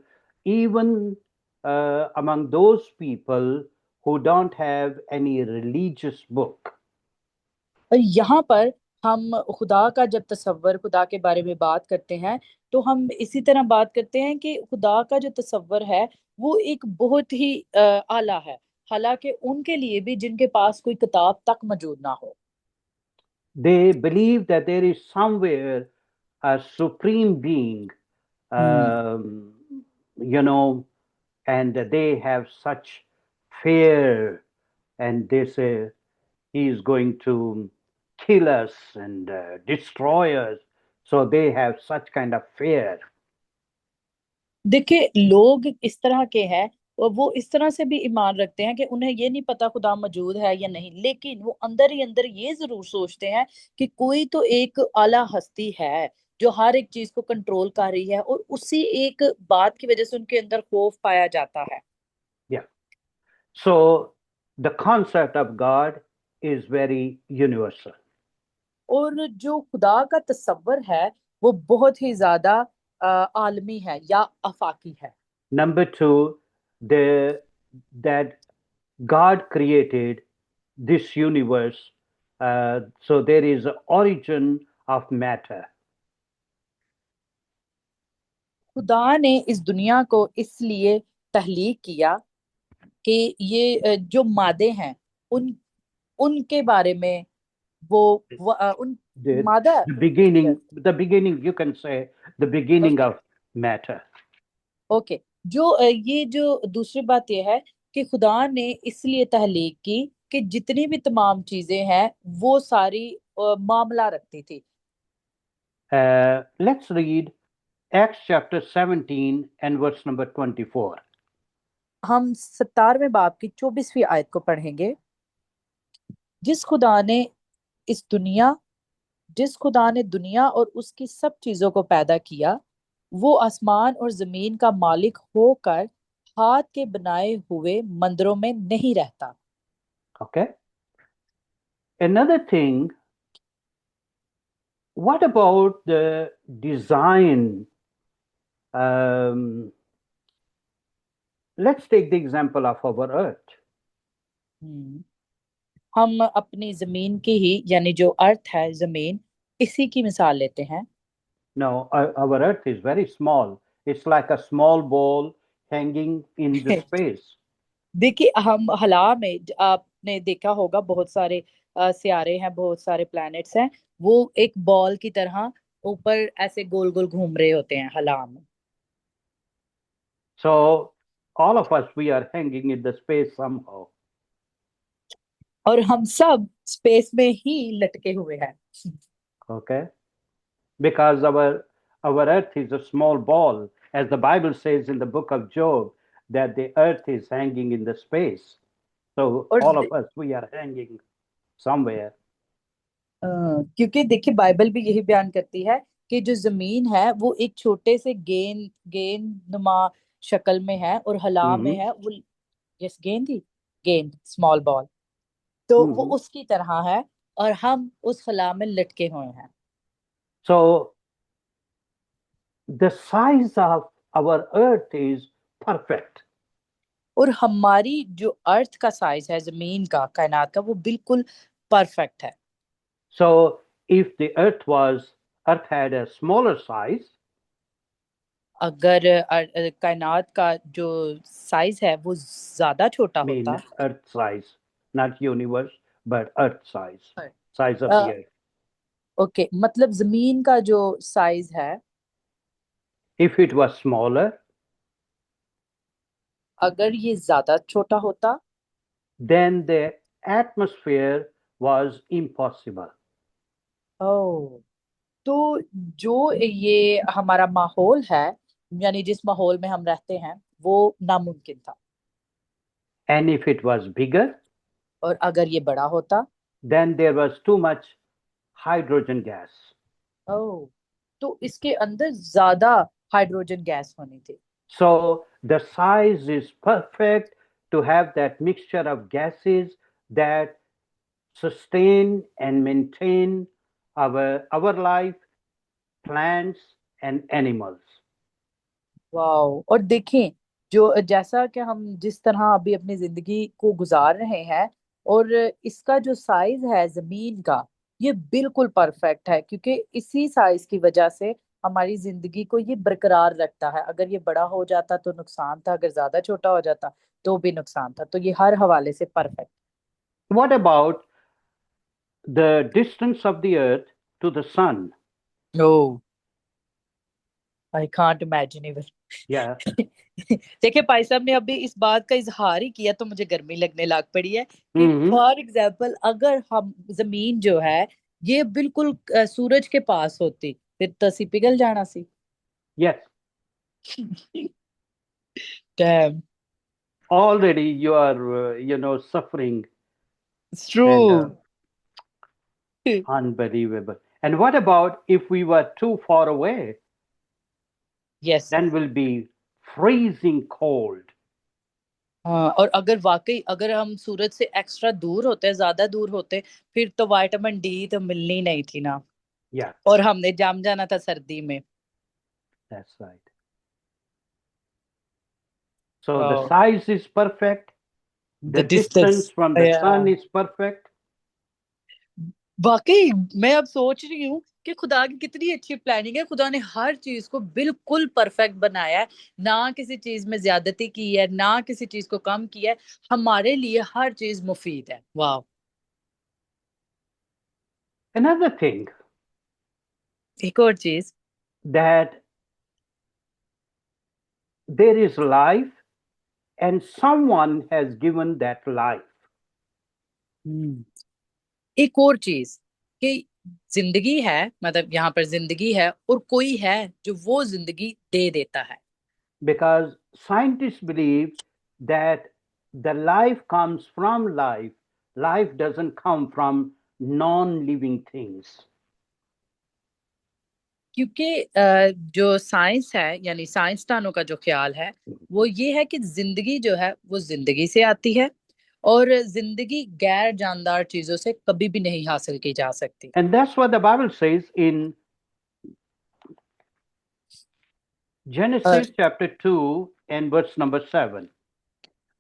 even among those people who don't have any religious book. और यहाँ पर हम खुदा का जब तसव्वुर, खुदा के बारे में बात करते हैं, तो हम इसी तरह बात करते हैं कि खुदा का जो तसव्वुर है वो एक बहुत ही आला है, हालांकि उनके लिए भी जिनके पास कोई किताब तक मौजूद ना हो। They believe that there is somewhere a supreme being, hmm. um, you know, and they have such fear, and they say he is going to kill us and destroy us. So they have such kind of fear. देखिए लोग इस तरह के हैं, और वो इस तरह से भी ईमान रखते हैं कि उन्हें ये नहीं पता खुदा मौजूद है या नहीं, लेकिन वो अंदर ही अंदर ये जरूर सोचते हैं कि कोई तो एक आला हस्ती है जो हर एक चीज को कंट्रोल कर रही है, और उसी एक बात की वजह से उनके अंदर खौफ पाया जाता है। Yeah. So the concept of God is very universal. और जो खुदा का तसव्वुर है वो बहुत ही ज्यादा आलमी है या आफाकी है। Number two, the that God created this universe. So there is an origin of matter. खुदा ने इस दुनिया को इसलिए तहलीक किया कि ये जो मादे हैं उन उनके बारे में उन The, मादा। the beginning, you can say the beginning okay. of matter. Okay. जो ये जो दूसरी बात ये है कि खुदा ने इसलिए तहलीक की कि जितनी भी तमाम चीजें हैं वो सारी मामला रखती थी। Let's read Acts chapter 17 and verse number 24. हम 17वें बाब की 24वीं आयत को पढ़ेंगे। जिस खुदा ने इस दुनिया जिस खुदा ने दुनिया और उसकी सब चीजों को पैदा किया, वो आसमान और जमीन का मालिक होकर हाथ के बनाए हुए मंदिरों में नहीं रहता। Okay. Another thing, what about the design? Um, let's take the example of our earth. हम्म। हम अपनी जमीन की ही, यानी जो अर्थ है, जमीन, इसी की मिसाल लेते हैं। No, our earth is very small. It's like a small ball hanging in the space. देखिए हम हला में आपने देखा होगा बहुत सारे सियारे हैं, बहुत सारे प्लैनेट्स हैं, वो एक बॉल की तरह ऊपर ऐसे गोल गोल घूम रहे होते हैं हला में। So all of us, we are hanging in the space somehow. और हम सब स्पेस में ही लटके हुए हैं। Okay, because our earth is a small ball, as the Bible says in the book of Job, that the earth is hanging in the space. So और all of us, we are hanging somewhere. क्योंकि देखिए Bible भी यही बयान करती है कि जो जमीन है वो एक छोटे से गेंद गेंद नुमा शक्ल में है, और हला में Hmm. है वो। यस, गेंद ही, गेंद, स्मॉल बॉल, तो वो Hmm. उसकी तरह है, और हम उस हला में लटके हुए हैं। So the size of our earth is perfect. और हमारी जो अर्थ का साइज है, जमीन का, कायनात का, वो बिल्कुल परफेक्ट है। So if the earth had a smaller size, अगर कायनात का जो साइज है वो ज्यादा छोटा होता। mean earth size, not universe, but earth size of the earth. Okay, मतलब जमीन का जो साइज है, If it was smaller, अगर ये ज्यादा छोटा होता, then the atmosphere was impossible. ओह, तो जो ये हमारा माहौल है, यानी जिस माहौल में हम रहते हैं, वो नामुमकिन था। And if it was bigger, और अगर ये बड़ा होता, then there was too much hydrogen gas. ओह, तो इसके अंदर ज्यादा हाइड्रोजन गैस होनी थी। So the size is perfect to have that mixture of gases that sustain and maintain our life, plants and animals. Wow, और देखें, जो जैसा कि हम जिस तरह अभी अपनी जिंदगी को गुजार रहे हैं, और इसका जो साइज है जमीन का, ये बिल्कुल परफेक्ट है, क्योंकि इसी साइज की वजह से हमारी जिंदगी को ये बरकरार रखता है। अगर ये बड़ा हो जाता तो नुकसान था, अगर ज्यादा छोटा हो जाता तो भी नुकसान था। तो ये हर हवाले से perfect. What about the distance of the earth to the sun? Oh, I can't imagine even. Yeah. देखिए, भाई साहब ने अभी इस बात का इजहार ही किया तो मुझे गर्मी लगने लग पड़ी है कि Hmm. फॉर एग्जाम्पल अगर हम जमीन जो है ये बिल्कुल सूरज के पास होती, फिर तो असी पिघल जाना सी। Yes. Dam, Already you are, suffering it's true. and unbelievable. And what about if we were too far away? Yes. Then will be freezing cold. हाँ, और अगर वाकई अगर हम सूरज से एक्स्ट्रा दूर होते, ज्यादा दूर होते, फिर तो विटामिन डी तो मिलनी नहीं थी ना, Yeah, और हमने जम जाना था सर्दी में। that's right. So the size is perfect. The The distance distance, from the sun is perfect. वाकई मैं अब सोच रही हूँ कि खुदा की कितनी अच्छी प्लानिंग है। खुदा ने हर चीज को बिल्कुल परफेक्ट बनाया है, ना किसी चीज में ज्यादती की है, ना किसी चीज को कम किया है। हमारे लिए हर चीज मुफीद है। वाह। Another thing एक और चीज, that there is life and someone has given that life. एक और चीज कि जिंदगी है, मतलब यहाँ पर जिंदगी है और कोई है जो वो जिंदगी दे देता है। Because scientists believe that the life comes from life. Life doesn't come from non-living things. क्योंकि जो साइंस है, यानी साइंसदानों का जो ख्याल है वो ये है कि जिंदगी जो है वो जिंदगी से आती है, और जिंदगी गैर जानदार चीजों से कभी भी नहीं हासिल की जा सकती। And that's what the Bible says in और Genesis chapter 2 and verse number 7.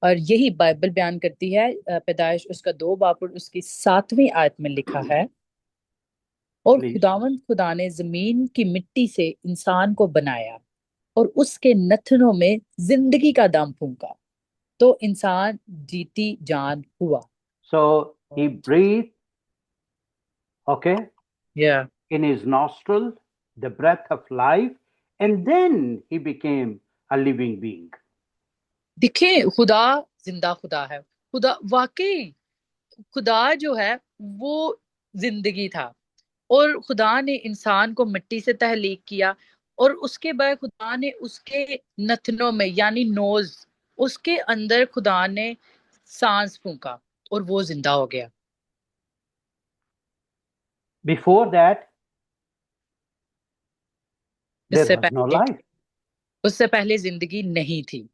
यही बाइबल बयान करती है, पैदाइश उसका 2 बाब और उसकी 7वीं आयत में लिखा है, और Please. खुदावंद खुदा ने जमीन की मिट्टी से इंसान को बनाया और उसके नथनों में जिंदगी का दम फूंका, तो इंसान जीती जान हुआ। So he breathed, okay, या in his nostril the breath of life, and then he became a living being. दिखे, खुदा जिंदा खुदा है। खुदा वाकई, खुदा जो है वो जिंदगी था, और खुदा ने इंसान को मिट्टी से तहलीक किया, और उसके बाद खुदा ने उसके नथनों में, यानी नोज, उसके अंदर खुदा ने सांस फूंका और वो जिंदा हो गया। Before that, there इससे was no पहले, life. उससे पहले जिंदगी नहीं थी।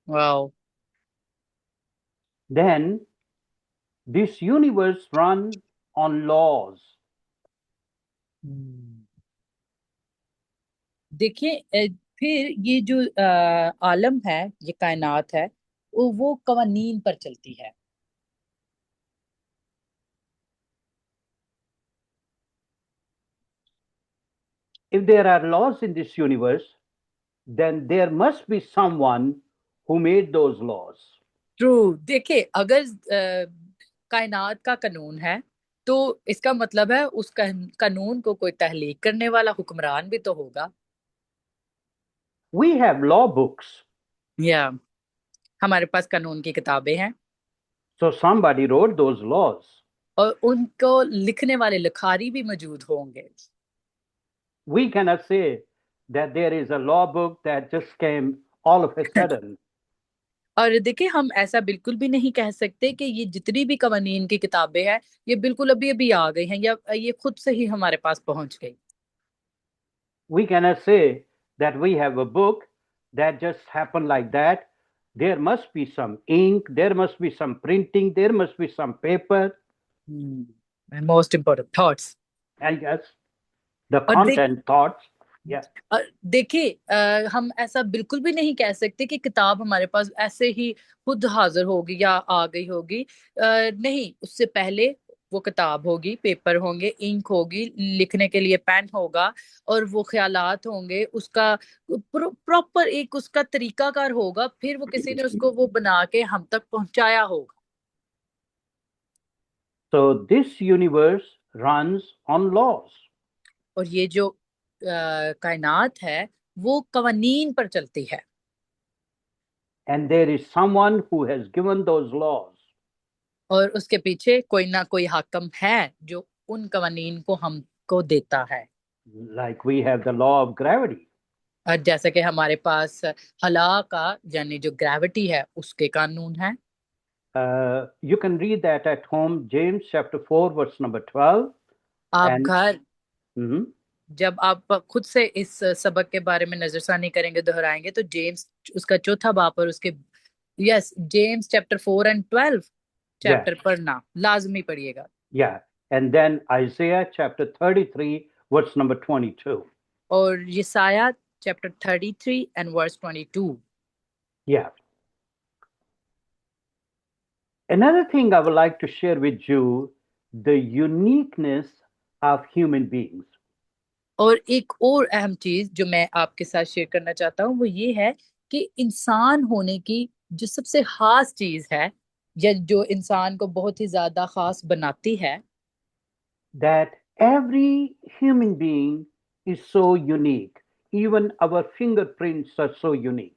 Wow. Then this universe run on laws. देखिए, फिर ये जो आलम है, ये कायनात है, वो कवानीन पर चलती है। If there are laws in this universe, then there must be someone who made those laws. True. देखिए, अगर कायनात का कानून है तो इसका मतलब है उस कानून को कोई तहलीक करने वाला हुक्मरान भी तो होगा। We have law books. या हमारे पास कानून की किताबें हैं, So somebody wrote those laws. और उनको लिखने वाले लिखारी भी मौजूद होंगे। We cannot say that there is a law book that just came all of a sudden. और देखिए, हम ऐसा बिल्कुल भी नहीं कह सकते कि ये जितनी भी कवानीन की किताबें हैं ये बिल्कुल अभी अभी आ गई हैं या ये खुद से ही हमारे पास पहुंच गई। We cannot say that we have a book that just happened like that. There must be some ink, there must be some printing, there must be some paper, most important thoughts. I guess, the और content thoughts. Yeah. देखिए, हम ऐसा बिल्कुल भी नहीं कह सकते कि किताब हमारे पास ऐसे ही खुद हाजिर होगी या आ गई होगी। नहीं, उससे पहले वो किताब होगी, पेपर होंगे, इंक होगी, लिखने के लिए पेन होगा, और वो ख्यालात होंगे, उसका प्रॉपर एक उसका तरीकाकार होगा, फिर वो किसी ने उसको वो बना के हम तक पहुंचाया होगा। So this universe runs on laws. और ये जो कायनात है वो कवानीन पर चलती है, And there is someone who has given those laws. और उसके पीछे कोई ना कोई हाकम है जो उन कवानीन को हमको देता है। Like we have the law of gravity. और जैसे कि हमारे पास हला का यानी जो ग्रेविटी है उसके कानून है। You can read that at home, James chapter 4, verse number 12. आप And घर mhm, जब आप खुद से इस सबक के बारे में नजरसानी करेंगे, दोहराएंगे, तो जेम्स उसका चौथा बाप और उसके, yes, James chapter 4 and 12 yeah, chapter पढ़ना लाजमी पढ़िएगा। yeah. And then Isaiah chapter 33, verse number 22. और यसाया chapter 33 and verse 22। Yeah. Another thing I would like to share with you the uniqueness of human beings. और एक और अहम चीज जो मैं आपके साथ शेयर करना चाहता हूँ वो ये है कि इंसान होने की जो सबसे खास चीज है, या जो इंसान को बहुत ही ज्यादा खास बनाती है, That every human being is so unique. Even our fingerprints are so unique.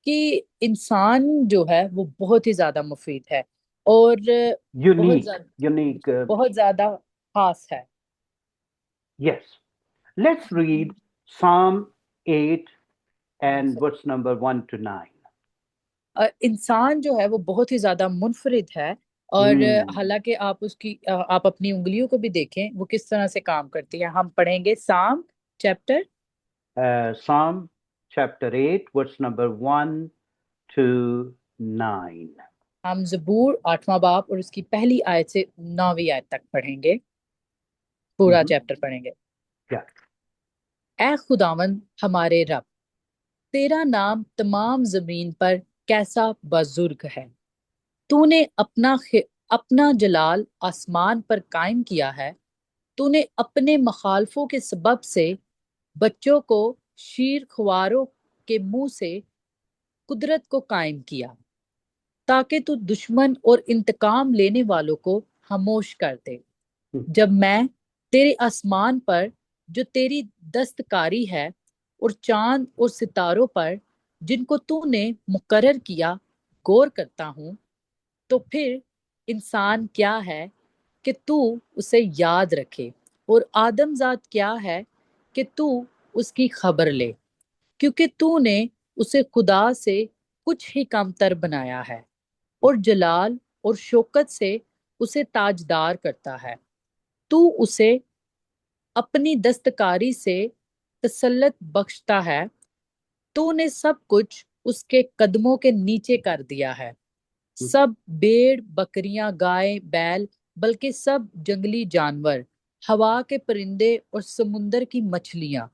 कि इंसान जो है वो बहुत ही ज्यादा मुफीद है और बहुत Unique, ज्यादा unique. बहुत ज्यादा खास है। Yes. Let's read Psalm 8 and verse number 1 to 9. इंसान जो है वो बहुत ही ज्यादा मुनफरिद है, और Hmm. हालांकि आप उसकी आप अपनी उंगलियों को भी देखें वो किस तरह से काम करती है। हम पढ़ेंगे साम chapter Psalm chapter 8, verse number 1 to 9. हम जबूर 8वां बाब और उसकी पहली आयत से 9वीं आयत तक पढ़ेंगे, पूरा Mhm. चैप्टर पढ़ेंगे। Yeah. ए खुदावंद हमारे रब, तेरा नाम तमाम जमीन पर कैसा बुजुर्ग है। तूने अपना जलाल आसमान पर कायम किया है। तूने अपने मखालफों के सबब से बच्चों को शीर खुवारों के मुंह से कुदरत को कायम किया, ताकि तू दुश्मन और इंतकाम लेने वालों को खामोश कर दे। जब मैं तेरे आसमान पर जो तेरी दस्तकारी है और चांद और सितारों पर जिनको तूने मुकर्रर किया गौर करता हूँ, तो फिर इंसान क्या है कि तू उसे याद रखे, और आदमजात क्या है कि तू उसकी खबर ले, क्योंकि तूने उसे खुदा से कुछ ही कमतर बनाया है, और जलाल और शौकत से उसे ताजदार करता है। तू उसे अपनी दस्तकारी से तसल्लत बख्शता है। तूने सब कुछ उसके कदमों के नीचे कर दिया है, सब भेड़ बकरियां गाय बैल, बल्कि सब जंगली जानवर, हवा के परिंदे और समुंदर की मछलियां,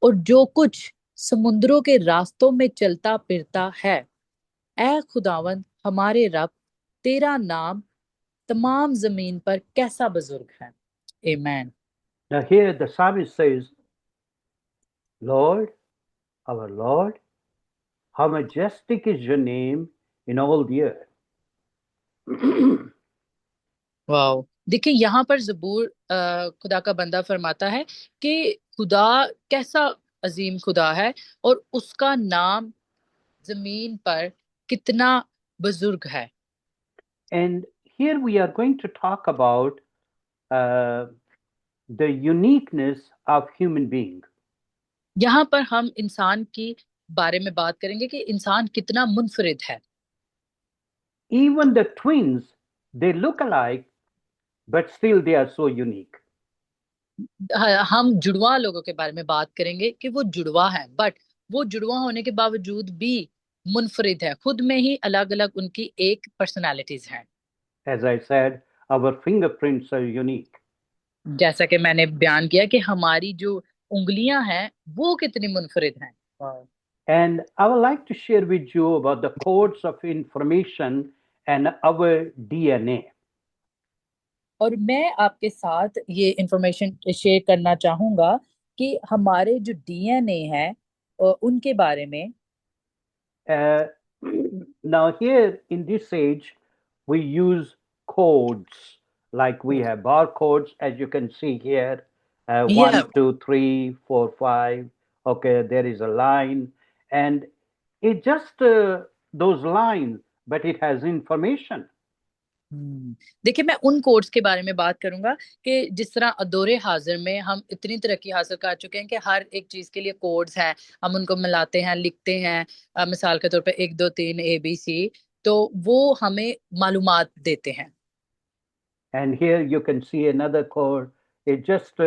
और जो कुछ समुद्रों के रास्तों में चलता फिरता है। ऐ खुदावंद हमारे रब, तेरा नाम तमाम जमीन पर कैसा बुजुर्ग है। आमीन। Now, here the psalmist says, Lord, our Lord, how majestic is your name in all the earth. वाह, देखिए यहाँ पर जबूर खुदा का बंदा फरमाता है कि खुदा कैसा अजीम खुदा है, और उसका नाम जमीन पर कितना बुजुर्ग है। And here we are going to talk about uh, the uniqueness of human being. यहाँ पर हम इंसान की बारे में बात करेंगे कि इंसान कितना मुनफरिद है। Even the twins, they look alike, but still they are so unique. हम जुड़वा लोगों के बारे में बात करेंगे कि वो जुड़वा है, बट वो जुड़वा होने के बावजूद भी मुनफरिद है, खुद में ही अलग अलग उनकी एक पर्सनालिटीज हैं। As I said, our fingerprints are unique. जैसा कि मैंने बयान किया कि हमारी जो उंगलियां हैं वो कितनी मुनफरिद हैं। And I would like to share with you about the codes of information and our DNA. और मैं आपके साथ ये इंफॉर्मेशन शेयर करना चाहूंगा कि हमारे जो डीएनए है उनके बारे में। Uh, Now, here in this age, we use codes like we have barcodes, as you can see here, या 1, 2, 3, 4, 5. Okay, there is a line, and it just those lines, but it has information. देखिए, मैं उन codes के बारे में बात करूंगा कि जिस तरह दौरे हाजिर में हम इतनी तरक्की हासिल कर चुके हैं कि हर एक चीज के लिए कोड्स हैं, हम उनको मिलाते हैं, लिखते हैं। मिसाल के तौर पे 1 2 3 ABC, तो वो हमें मालूमात देते हैं। And here you can see another code. It just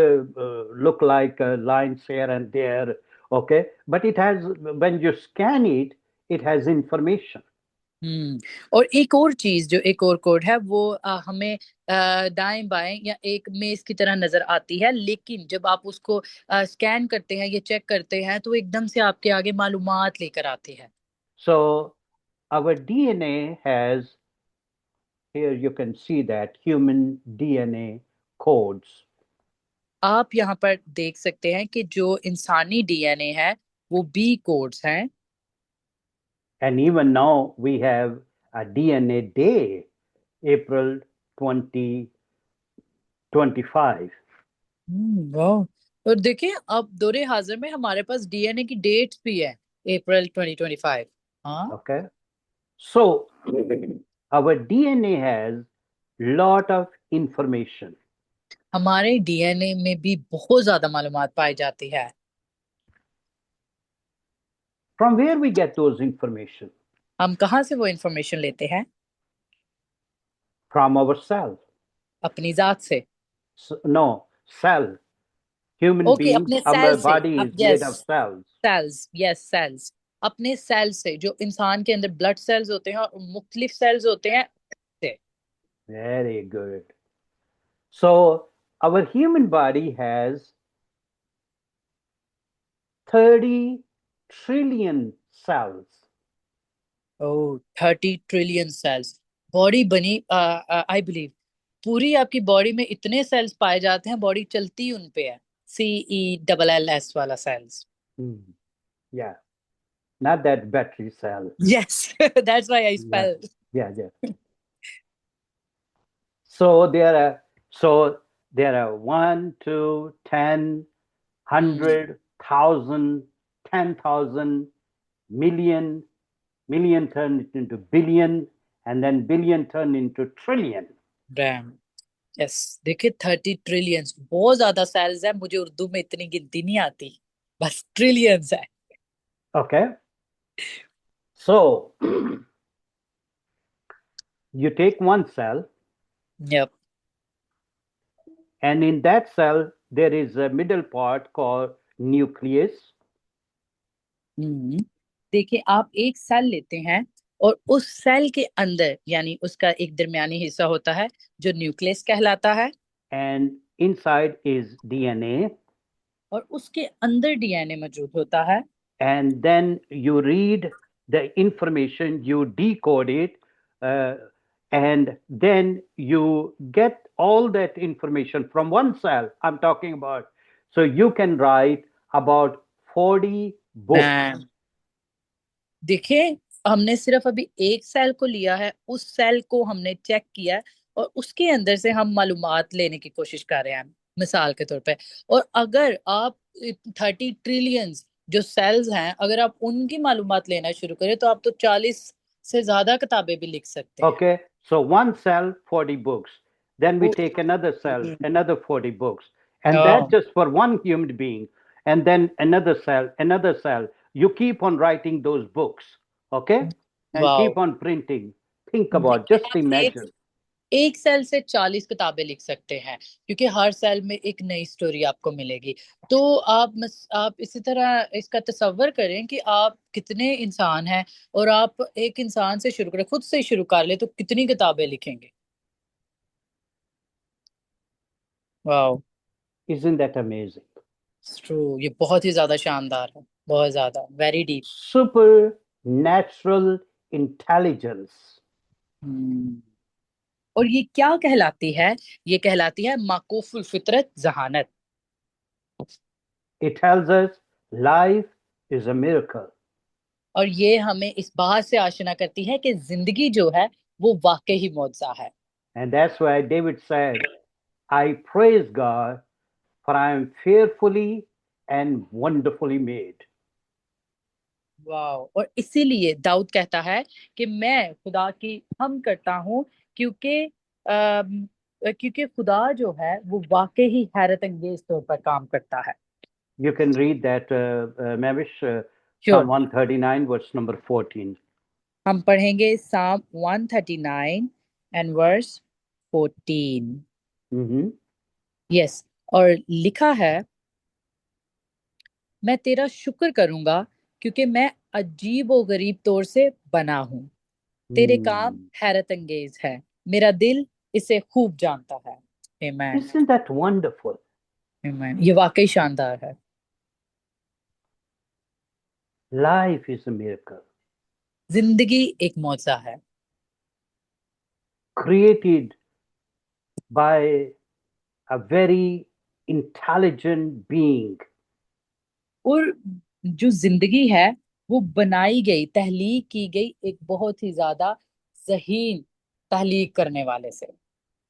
look like lines here and there, okay? But it has, when you scan it, it has information. और एक और चीज, जो एक और कोड है वो हमें दाएं बाएं या एक मेज की तरह नजर आती है, लेकिन जब आप उसको स्कैन करते हैं या चेक करते हैं तो एकदम से आपके आगे मालूमात लेकर आती है। So our DNA has, here you can see that human DNA codes. आप यहाँ पर देख सकते हैं कि जो इंसानी डीएनए है वो बी कोड्स हैं। And even now we have a DNA day, April 2025. वाह। और देखिए, अब दौरे हाजिर में हमारे पास डीएनए की डेट भी है, अप्रैल 2025। हाँ। Okay. So our DNA has lot of information. हमारे डीएनए में भी बहुत ज्यादा मालूमात पाई जाती है। From where we get those information? हम कहाँ से वो इंफॉर्मेशन लेते हैं? From our cell. अपनी जात से। No, cell. Human okay, beings, अपने our सेल से। body अब is made yes, of cells. Cells, yes cells. अपने सेल से, जो इंसान के अंदर ब्लड सेल्स होते हैं और मुख्तलिफ सेल्स होते हैं से। Very good. So our human body has 30 trillion cells. Oh, 30 trillion cells. Body बनी, आई बिलीव पूरी आपकी बॉडी में इतने सेल्स पाए जाते हैं, बॉडी चलती उन पे है। CELLS वाला cells. Hmm. Yeah, not that battery cell. Yes, that's why I Yeah, spell. yeah, yeah. So there are 1, 2, 10, 100,000, 10,000, million, million turned into billion, and then billion turned into trillion. Dam. Yes, देखिए 30 trillions बहुत ज्यादा sales है, मुझे उर्दू में इतनी गिनती नहीं आती, बस ट्रिलियंस है। Okay, so you take one cell, yup. and in that cell there is a middle part called nucleus. देखिए, आप एक सेल लेते हैं और उस सेल के अंदर, यानी उसका एक दरमियानी हिस्सा होता है जो न्यूक्लियस कहलाता है, And inside is DNA. और उसके अंदर डीएनए मौजूद होता है। And then you read the information, you decode it, uh, and then you get all that information from one cell. I'm talking about. So you can write about 40 books. देखिए, हमने सिर्फ अभी एक सेल को लिया है, उस सेल को हमने चेक किया है, और उसके अंदर से हम मालूमात लेने की कोशिश कर रहे हैं, मिसाल के तौर पे। और अगर आप 30 ट्रिलियंस जो सेल्स हैं, अगर आप उनकी मालूमात लेना शुरू करें तो आप तो 40 से ज्यादा किताबें भी लिख सकते हैं। Okay, so one cell, 40 books. Then we वो take another cell, hmm, another 40 books. And that हाँ, just for one human being. And then another cell, another cell. You keep on writing those books, okay? And wow. keep on printing. Think about, देखिए just आप एक imagine. एक cell से 40 किताबें लिख सकते हैं, क्योंकि हर सेल में एक नई स्टोरी आपको मिलेगी। तो आप इसी तरह इसका तसव्वुर करें कि आप कितने इंसान हैं, और आप एक इंसान से शुरू करें, खुद से शुरू कर ले तो कितनी किताबें लिखेंगे। वाह। Isn't that amazing? ट्रू, ये बहुत ही ज्यादा शानदार है, बहुत ज्यादा, वेरी डीप। Supernatural intelligence. और ये क्या कहलाती है? ये कहलाती है माकूफुल फितरत जहानत। It tells us life is a miracle. और ये हमें इस बात से आशना करती है कि जिंदगी जो है वो वाकई ही मौजज़ा है। And that's why David said, I praise God, for I am fearfully and wonderfully made. वाह। और इसीलिए दाऊद कहता है कि मैं खुदा की हम करता हूँ, क्योंकि क्योंकि खुदा जो है वो वाकई ही हैरत अंगेज तौर पर काम करता है। You can read that, Mavish, Psalm sure. 139, verse number 14. हम पढ़ेंगे साम 139 एंड वर्स 14। Mm-hmm. यस। और लिखा है, मैं तेरा शुक्र करूंगा क्योंकि मैं अजीब और गरीब तौर से बना हूं। तेरे काम Mm. हैरत अंगेज है, मेरा दिल इसे खूब जानता है। आमीन। Isn't that wonderful? आमीन, ये वाकई शानदार है। Life is a miracle, जिंदगी एक मौजज़ा है, created by a very intelligent being. और जो जिंदगी है वो बनाई गई, तहलीक की गई एक बहुत ही ज्यादा ज़हीन तहलीक करने वाले से,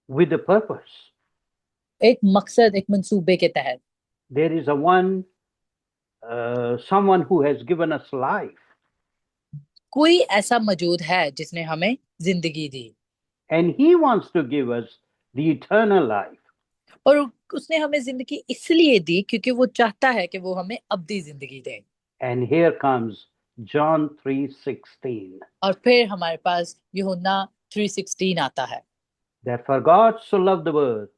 With a purpose. एक मकसद, एक मंसूबे के तहत। There is a one, someone who has given us life, कोई ऐसा मौजूद है जिसने हमें जिंदगी दी, and he wants to give us the eternal life. और उसने हमें जिंदगी इसलिए दी क्योंकि वो चाहता है कि वो हमें अब्दी जिंदगी दे। And here comes John 3:16. और फिर हमारे पास यूहन्ना 3:16 आता है। That for God so loved the world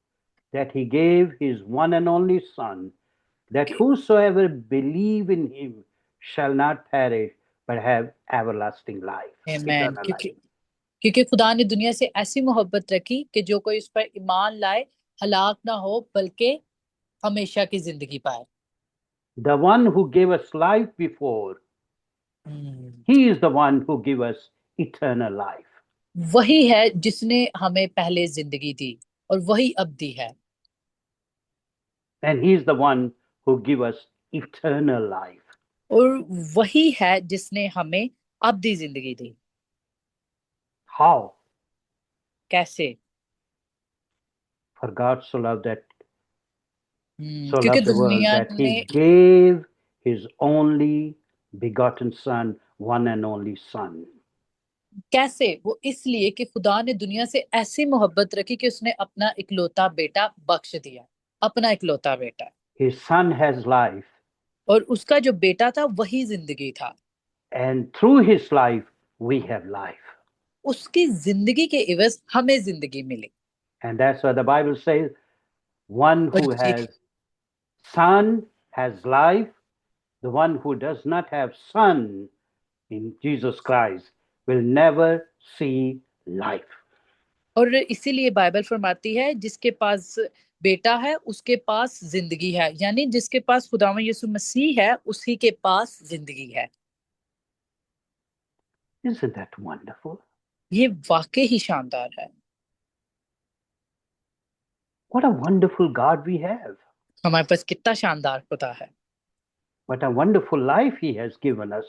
that he gave his one and only Son, that whosoever believe in him shall not perish but have everlasting life, आमीन। eternal life. क्योंकि खुदा ने दुनिया से ऐसी मोहब्बत रखी कि जो कोई उस पर ईमान लाए हलाक ना हो, बल्कि हमेशा की जिंदगी पाए। The one who gave us life before, hmm, he is the one who gave us eternal life. वही है जिसने हमें पहले जिंदगी दी, और वही अब दी है। And he is the one who gave us eternal life. और वही है जिसने हमें अब दी जिंदगी दी। How? कैसे? For God so loved that so क्योंकि loved the world दुनिया that he ने, gave his only begotten Son, one and only Son. कैसे? वो इसलिए कि खुदा ने दुनिया से ऐसी मोहब्बत रखी कि उसने अपना इकलौता बेटा बख्श दिया, अपना इकलौता बेटा। His Son has life, और उसका जो बेटा था वही जिंदगी था। and through his life, we have life. उसकी जिंदगी के इवज हमें जिंदगी मिली। And that's why the Bible says, one और who has Son has life. The one who does not have Son in Jesus Christ will never see life. और इसीलिए Bible फरमाती है, जिसके पास बेटा है उसके पास जिंदगी है, यानी जिसके पास खुदावंद यीशु मसीह है उसी के पास जिंदगी है। Isn't that wonderful? ये वाकई ही शानदार है। What a wonderful God we have. हमारे पास कितना शानदार खुदा है, What a wonderful life He has given us.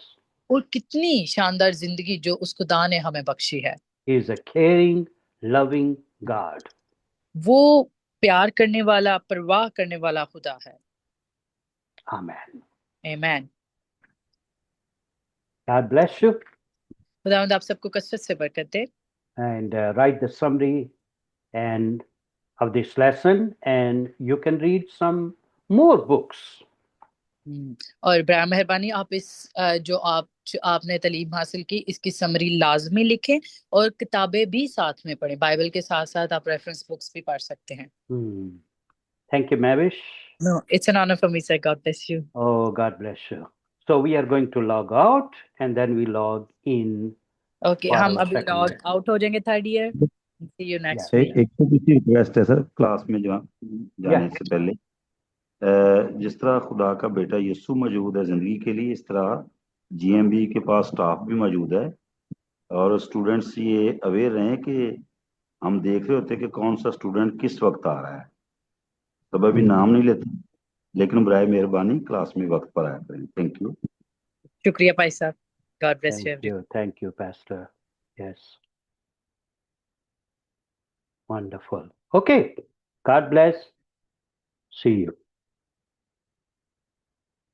और कितनी शानदार जिंदगी जो उस खुदा ने हमें बख्शी है। He is a caring, loving God. वो प्यार करने वाला, परवाह करने वाला खुदा है। Amen. आमीन। God bless you. खुदावंद आप सबको कसरत से बरकत दे। And write the summary and of this lesson, and you can read some more books. और बड़ा मेहरबानी आप इस जो आपने तालीम हासिल की इसकी समरी लाजमी लिखें और किताबें भी साथ में पढ़ें। बाइबल के साथ साथ आप रेफरेंस बुक्स भी पढ़ सकते हैं। Thank you, Mavish. No, it's an honor for me, sir. God bless you. Oh, God bless you. So we are going to log out and then we log in. Okay, हम अभी log out हो जाएंगे third year. See you next week. एक छोटी सी request है sir, class में जाने से पहले जिस तरह खुदा का बेटा यीशु मौजूद है जिंदगी के लिए, इस तरह जीएमबी के पास स्टाफ भी मौजूद है और स्टूडेंट्स ये अवेयर रहें कि हम देख रहे होते कि कौन सा स्टूडेंट किस वक्त आ रहा है। तब अभी नाम नहीं लेते, लेकिन बराए मेहरबानी क्लास में वक्त पर आया करें। Thank you. शुक्रिया भाई साहब। God bless you. Thank you, Pastor. Yes. Wonderful. Okay. God bless. See you.